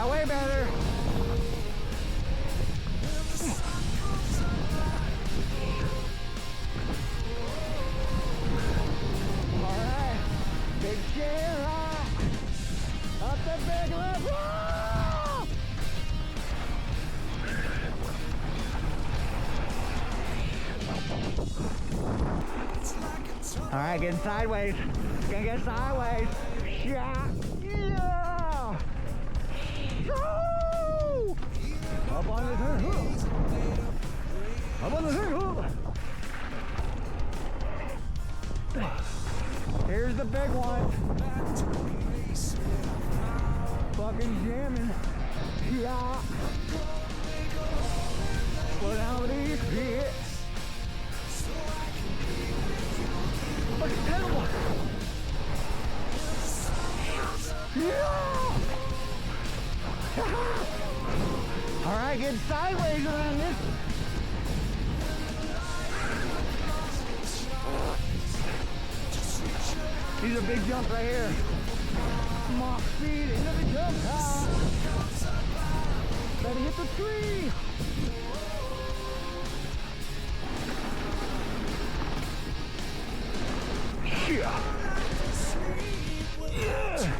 way better. All right, big chair up the big lip. All right, getting sideways. Gonna get sideways. Yeah. Yeah. Woo! Up on the turn. Up on the turn. Here's the big one. Fucking jamming. Yeah. Slow down with these feet. Look at that one. Yeah. All right, get sideways around this. These are big jumps right here. Mach speed into the jump car. Better hit the tree. Yeah. Yeah.